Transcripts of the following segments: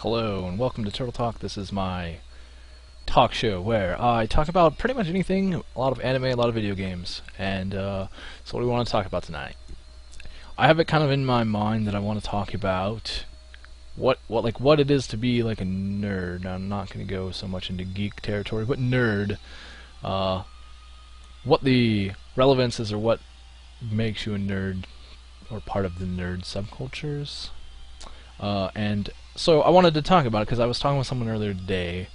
Hello and welcome to Turtle Talk. This is my talk show where I talk about pretty much anything, a lot of anime, a lot of video games, and so what do we want to talk about tonight? I have it kind of in my mind that I want to talk about what it is to be like a nerd. Now, I'm not going to go so much into geek territory, but nerd. Uh, what the relevance is, or what makes you a nerd, or part of the nerd subcultures. And so I wanted to talk about it because I was talking with someone earlier today,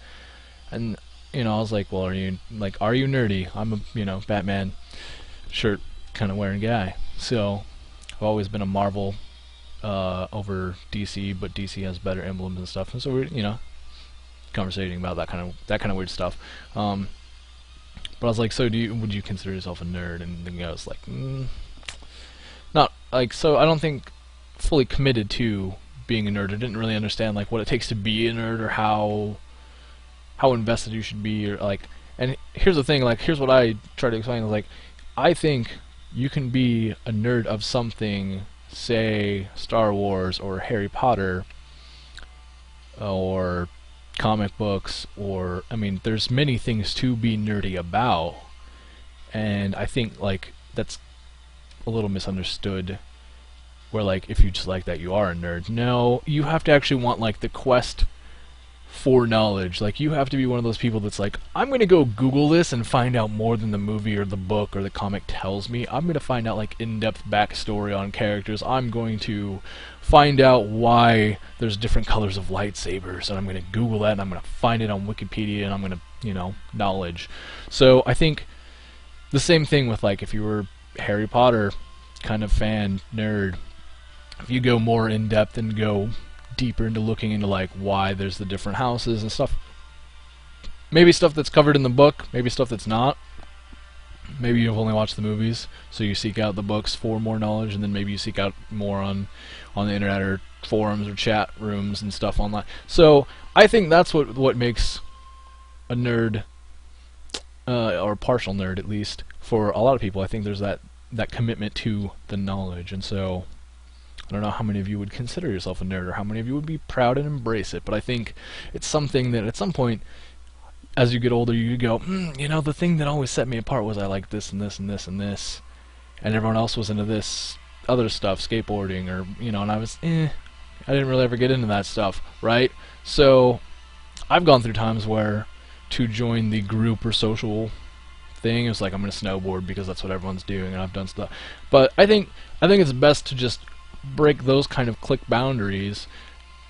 and I was like, "Well, are you nerdy?" I'm a Batman shirt kind of wearing guy. So I've always been a Marvel over DC, but DC has better emblems and stuff. And so we're conversating about that kind of weird stuff. But I was like, "So would you consider yourself a nerd?" And the guy was like, "Not like so. I don't think fully committed to." Being a nerd. I didn't really understand like what it takes to be a nerd or how invested you should be or like. And here's the thing, like here's what I try to explain is like I think you can be a nerd of something, say Star Wars or Harry Potter or comic books, or I mean there's many things to be nerdy about, and I think like that's a little misunderstood, where like if you just like that you are a nerd. No, you have to actually want like the quest for knowledge. Like you have to be one of those people that's like, I'm gonna go Google this and find out more than the movie or the book or the comic tells me. I'm gonna find out like in-depth backstory on characters. I'm going to find out why there's different colors of lightsabers, and I'm gonna Google that and I'm gonna find it on Wikipedia, and I'm gonna knowledge. So I think the same thing with like if you were Harry Potter kind of fan nerd, if you go more in depth and go deeper into looking into like why there's the different houses and stuff, maybe stuff that's covered in the book, maybe stuff that's not, maybe you've only watched the movies, so you seek out the books for more knowledge, and then maybe you seek out more on the internet or forums or chat rooms and stuff online. So I think that's what makes a nerd, or a partial nerd at least, for a lot of people. I think there's that commitment to the knowledge. And so I don't know how many of you would consider yourself a nerd or how many of you would be proud and embrace it, but I think it's something that at some point as you get older you go, the thing that always set me apart was I liked this and this and this and this, and everyone else was into this other stuff, skateboarding, or and I was I didn't really ever get into that stuff, right? So I've gone through times where to join the group or social thing, it's like I'm gonna snowboard because that's what everyone's doing, and I've done stuff. But I think it's best to just break those kind of click boundaries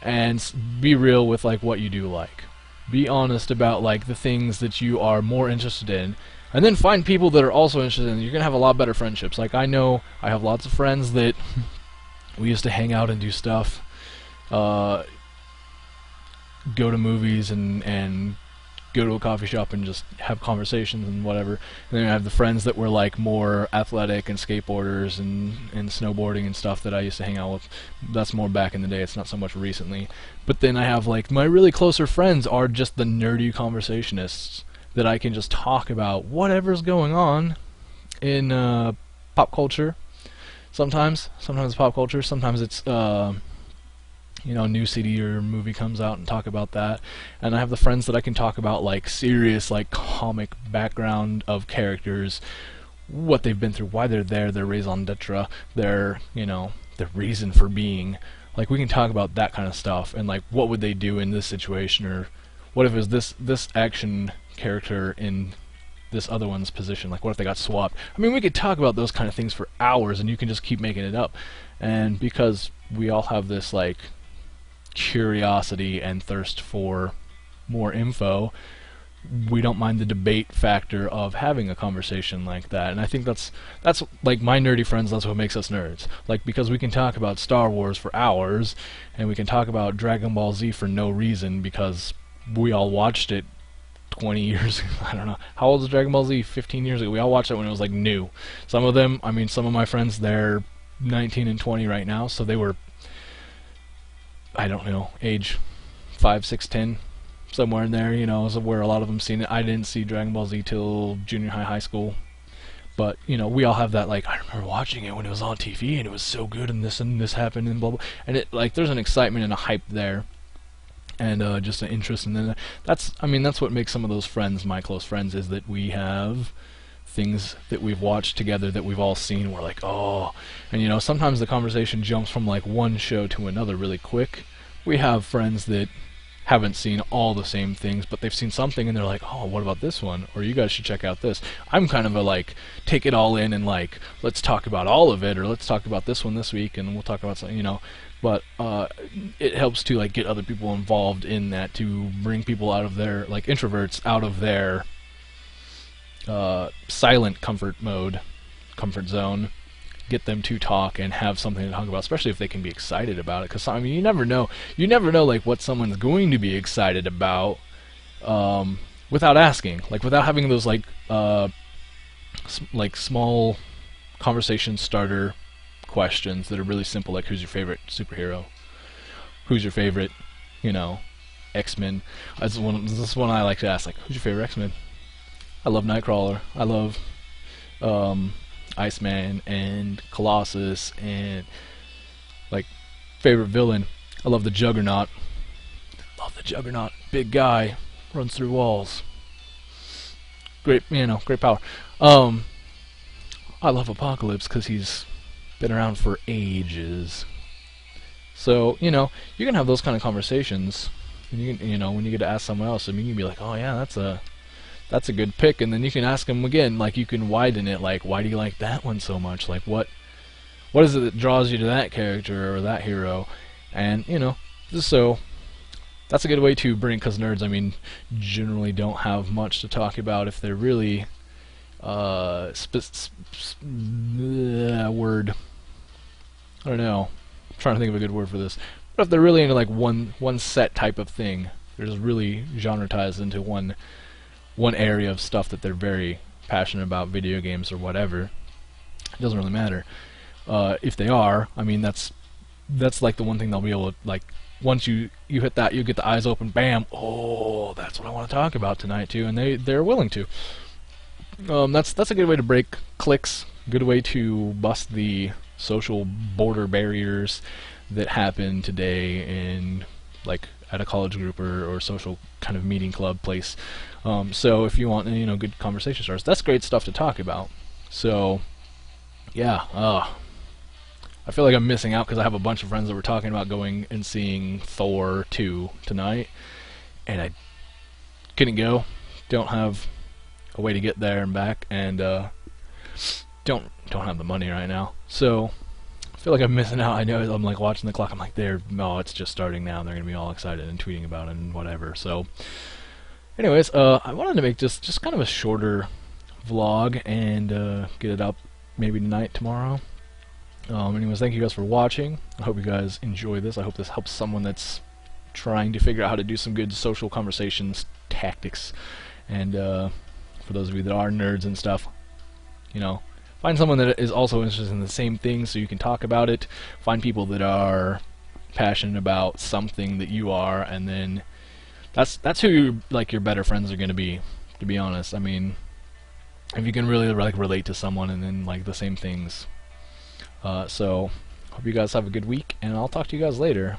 and be real with like what you do like. Be honest about like the things that you are more interested in, and then find people that are also interested in. You're gonna have a lot better friendships. Like I know I have lots of friends that we used to hang out and do stuff, go to movies and go to a coffee shop and just have conversations and whatever. And then I have the friends that were like more athletic and skateboarders and snowboarding and stuff that I used to hang out with. That's more back in the day, it's not so much recently. But then I have like my really closer friends are just the nerdy conversationists that I can just talk about whatever's going on in pop culture. Sometimes it's pop culture, sometimes it's new CD or movie comes out and talk about that. And I have the friends that I can talk about like serious like comic background of characters, what they've been through, why they're there, their raison d'etre, their their reason for being. Like we can talk about that kind of stuff and like what would they do in this situation, or what if it was this action character in this other one's position, like what if they got swapped. I mean, we could talk about those kind of things for hours and you can just keep making it up. And because we all have this like curiosity and thirst for more info, we don't mind the debate factor of having a conversation like that. And I think that's like my nerdy friends, that's what makes us nerds. Like because we can talk about Star Wars for hours, and we can talk about Dragon Ball Z for no reason because we all watched it 20 years ago. I don't know. How old is Dragon Ball Z? 15 years ago. We all watched it when it was like new. Some of them, I mean some of my friends, they're 19 and 20 right now, so they were, I don't know, age 5, 6, 10, somewhere in there, is where a lot of them seen it. I didn't see Dragon Ball Z till junior high school. But, we all have that, like, I remember watching it when it was on TV, and it was so good, and this happened, and blah, blah. And it, like, there's an excitement and a hype there. and just an interest. And then that's what makes some of those friends my close friends, is that we have things that we've watched together that we've all seen. We're like, oh, and sometimes the conversation jumps from like one show to another really quick. We have friends that haven't seen all the same things, but they've seen something and they're like, oh, what about this one? Or you guys should check out this. I'm kind of a like, take it all in and like, let's talk about all of it, or let's talk about this one this week and we'll talk about something, but it helps to like get other people involved in that, to bring people out of their, like introverts, out of their silent comfort zone, get them to talk and have something to talk about, especially if they can be excited about it. Because you never know like what someone's going to be excited about without asking, like without having those like small conversation starter questions that are really simple, like who's your favorite superhero, who's your favorite X-Men. This is one I like to ask, like who's your favorite X-Men. I love Nightcrawler, I love Iceman and Colossus, and like favorite villain, I love the Juggernaut. Big guy, runs through walls. Great power. I love Apocalypse because he's been around for ages. So you can have those kind of conversations, and you can, when you get to ask someone else, I mean, you can be like, oh yeah, that's a good pick, and then you can ask them again, like you can widen it, like why do you like that one so much, like what is it that draws you to that character or that hero, and so that's a good way to bring, because nerds, I mean, generally don't have much to talk about if they're really word, I don't know, I'm trying to think of a good word for this, but if they're really into like one set type of thing, they're just really genretized into one area of stuff that they're very passionate about, video games or whatever. It doesn't really matter. If they are, I mean, that's like the one thing they'll be able to, like, once you hit that, you get the eyes open, bam, oh, that's what I want to talk about tonight too, and they're willing to. That's a good way to break cliques, good way to bust the social border barriers that happen today in, like, at a college group or social kind of meeting club place. So if you want good conversation starters, that's great stuff to talk about. So yeah, I feel like I'm missing out because I have a bunch of friends that were talking about going and seeing Thor 2 tonight, and I couldn't go. Don't have a way to get there and back, and don't have the money right now. So I feel like I'm missing out. I know I'm like watching the clock. I'm like, it's just starting now, and they're gonna be all excited and tweeting about it and whatever. So, anyways, I wanted to make just kind of a shorter vlog and get it up maybe tonight, tomorrow. Anyways, thank you guys for watching. I hope you guys enjoy this. I hope this helps someone that's trying to figure out how to do some good social conversations tactics. And for those of you that are nerds and stuff, find someone that is also interested in the same thing so you can talk about it. Find people that are passionate about something that you are, and then that's who your better friends are going to be honest. I mean, if you can really relate to someone and then like the same things. So hope you guys have a good week, and I'll talk to you guys later.